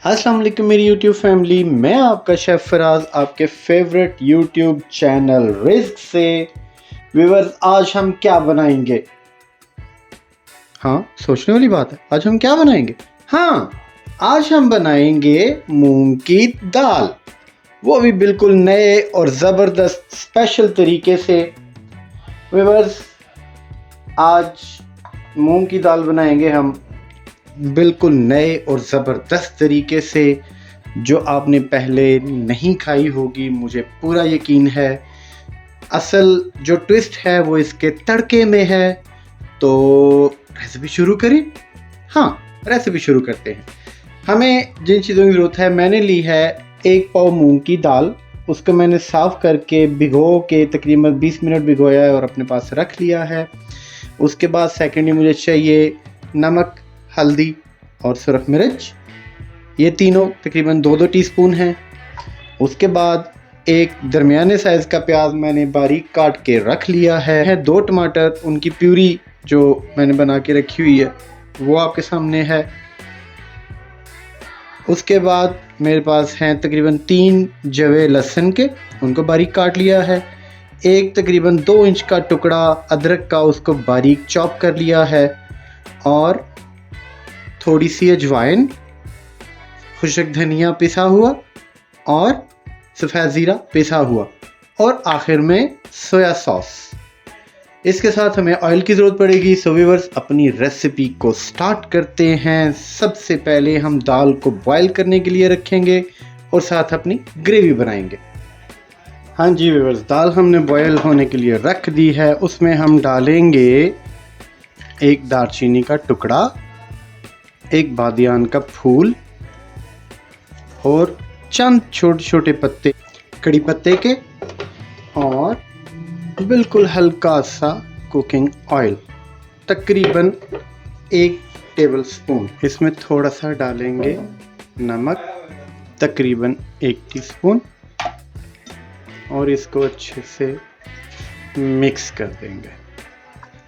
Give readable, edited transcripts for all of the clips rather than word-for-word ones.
अस्सलाम वालेकुम मेरी यूट्यूब फैमिली। मैं आपका शेफ़ फराज आपके फेवरेट यूट्यूब चैनल रिस्क से। व्यूअर्स, आज हम क्या बनाएंगे? हाँ, सोचने वाली बात है। आज हम क्या बनाएंगे? हाँ, आज हम बनाएंगे मूंग की दाल, वो भी बिल्कुल नए और ज़बरदस्त स्पेशल तरीके से। व्यूअर्स, आज मूंग की दाल बनाएंगे हम बिल्कुल नए और ज़बरदस्त तरीके से, जो आपने पहले नहीं खाई होगी, मुझे पूरा यकीन है। असल जो ट्विस्ट है वो इसके तड़के में है। तो रेसिपी शुरू करें? हाँ, रेसिपी शुरू करते हैं। हमें जिन चीज़ों की ज़रूरत है, मैंने ली है 1 पाव मूंग की दाल। उसको मैंने साफ़ करके भिगो के तकरीबन 20 मिनट भिगोया है और अपने पास रख लिया है। उसके बाद सेकेंडली मुझे चाहिए नमक, हल्दी और सुरख मिर्च। ये तीनों तकरीबन 2-2 टीस्पून हैं। उसके बाद एक दरमियाने साइज़ का प्याज मैंने बारीक काट के रख लिया है। 2 टमाटर, उनकी प्यूरी जो मैंने बना के रखी हुई है वो आपके सामने है। उसके बाद मेरे पास हैं तकरीबन 3 जवे लहसुन के, उनको बारीक काट लिया है। एक तकरीबन 2 इंच का टुकड़ा अदरक का, उसको बारीक चॉप कर लिया है। और थोड़ी सी अजवाइन, खुशक धनिया पिसा हुआ और सफ़ेद ज़ीरा पिसा हुआ, और आखिर में सोया सॉस। इसके साथ हमें ऑयल की ज़रूरत पड़ेगी। सो व्यूअर्स, अपनी रेसिपी को स्टार्ट करते हैं। सबसे पहले हम दाल को बॉयल करने के लिए रखेंगे और साथ अपनी ग्रेवी बनाएंगे। हाँ जी व्यूअर्स, दाल हमने बॉयल होने के लिए रख दी है। उसमें हम डालेंगे एक दालचीनी का टुकड़ा, एक बादियान का फूल और चंद छोटे छोटे पत्ते कड़ी पत्ते के, और बिल्कुल हल्का सा कुकिंग ऑयल, तकरीबन 1 टेबलस्पून। इसमें थोड़ा सा डालेंगे नमक, तकरीबन 1 टीस्पून, और इसको अच्छे से मिक्स कर देंगे।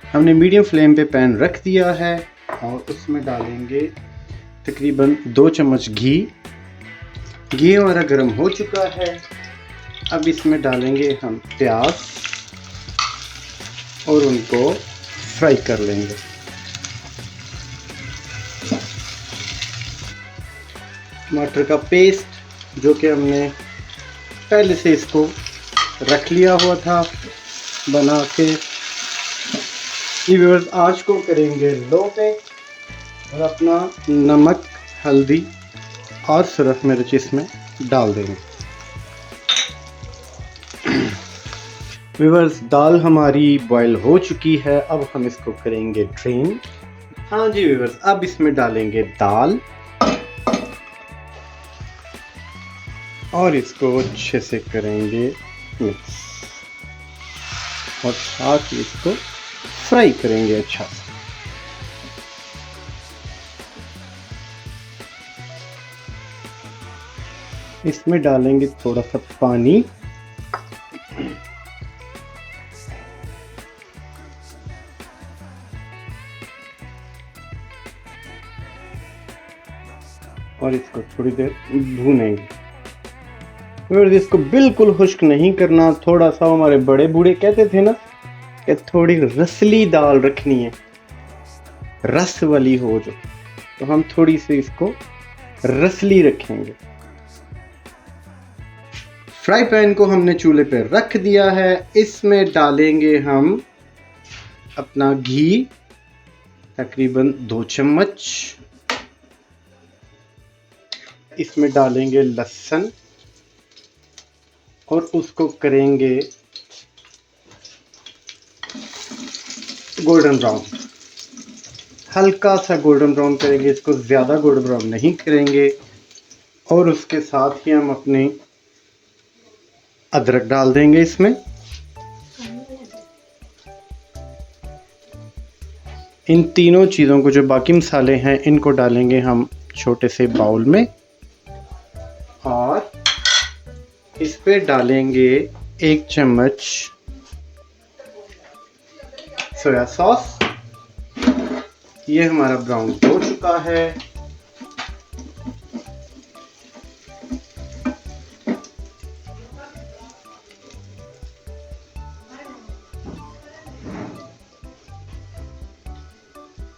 हमने मीडियम फ्लेम पे पैन रख दिया है और उसमें डालेंगे तकरीबन 2 चम्मच घी। घी हमारा गर्म हो चुका है। अब इसमें डालेंगे हम प्याज और उनको फ्राई कर लेंगे। टमाटर का पेस्ट जो कि हमने पहले से इसको रख लिया हुआ था बना के। व्यूअर्स, आँच को करेंगे लो पे और अपना नमक, हल्दी और सुरख मिर्च इसमें डाल देंगे। व्यूअर्स, दाल हमारी बॉयल हो चुकी है। अब हम इसको करेंगे ड्रेन। हाँ जी व्यूअर्स, अब इसमें डालेंगे दाल और इसको अच्छे से करेंगे मिक्स, और साथ ही इसको फ्राई करेंगे अच्छा से। इसमें डालेंगे थोड़ा सा पानी, और इसको थोड़ी देर भूनेंगे। फिर इसको बिल्कुल खुश्क नहीं करना। थोड़ा सा, हमारे बड़े बूढ़े कहते थे ना कि थोड़ी रसली दाल रखनी है, रस वाली हो जो, तो हम थोड़ी सी इसको रसली रखेंगे। फ्राई पैन को हमने चूल्हे पे रख दिया है। इसमें डालेंगे हम अपना घी, तकरीबन 2 चम्मच। इसमें डालेंगे लहसुन और उसको करेंगे गोल्डन ब्राउन। हल्का सा गोल्डन ब्राउन करेंगे, इसको ज़्यादा गोल्डन ब्राउन नहीं करेंगे। और उसके साथ ही हम अपने अदरक डाल देंगे इसमें। इन तीनों चीज़ों को, जो बाकी मसाले हैं, इनको डालेंगे हम छोटे से बाउल में, और इस पे डालेंगे 1 चम्मच सोया सॉस। ये हमारा ब्राउन हो चुका है।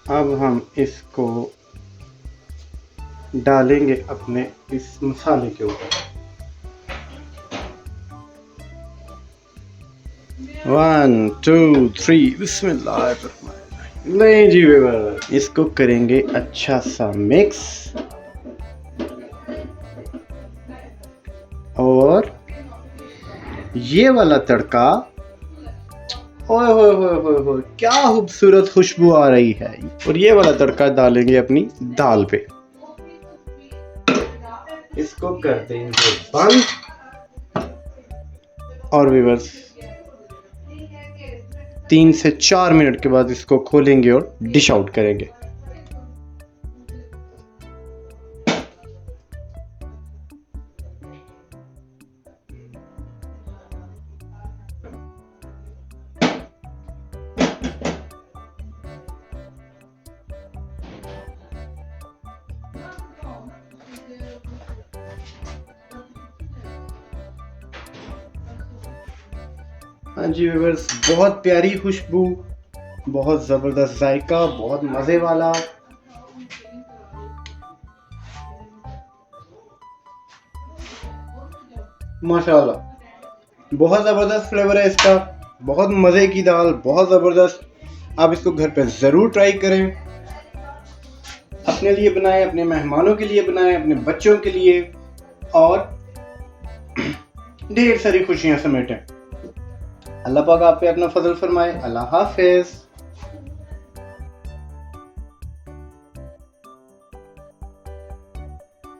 अब हम इसको डालेंगे अपने इस मसाले के ऊपर। 1 2 3 बिस्मिल्लाह। नहीं जी व्यूअर्स, इसको करेंगे अच्छा सा मिक्स और ये वाला तड़का, ओए होए होए होए होए, क्या खूबसूरत खुशबू आ रही है। और ये वाला तड़का डालेंगे अपनी दाल पे। इसको कर देंगे बंद और व्यूअर्स 3 से 4 मिनट के बाद इसको खोलेंगे और डिश आउट करेंगे। हाँ जी व्यूअर्स, बहुत प्यारी खुशबू, बहुत ज़बरदस्त जायका, बहुत मज़े वाला। माशाल्लाह, बहुत ज़बरदस्त फ्लेवर है इसका, बहुत मज़े की दाल, बहुत ज़बरदस्त। आप इसको घर पे ज़रूर ट्राई करें, अपने लिए बनाएं, अपने मेहमानों के लिए बनाएं, अपने बच्चों के लिए, और ढेर सारी खुशियां समेटें। अल्लाह पाक आप पे अपना फजल फरमाए। अल्लाह हाफिज।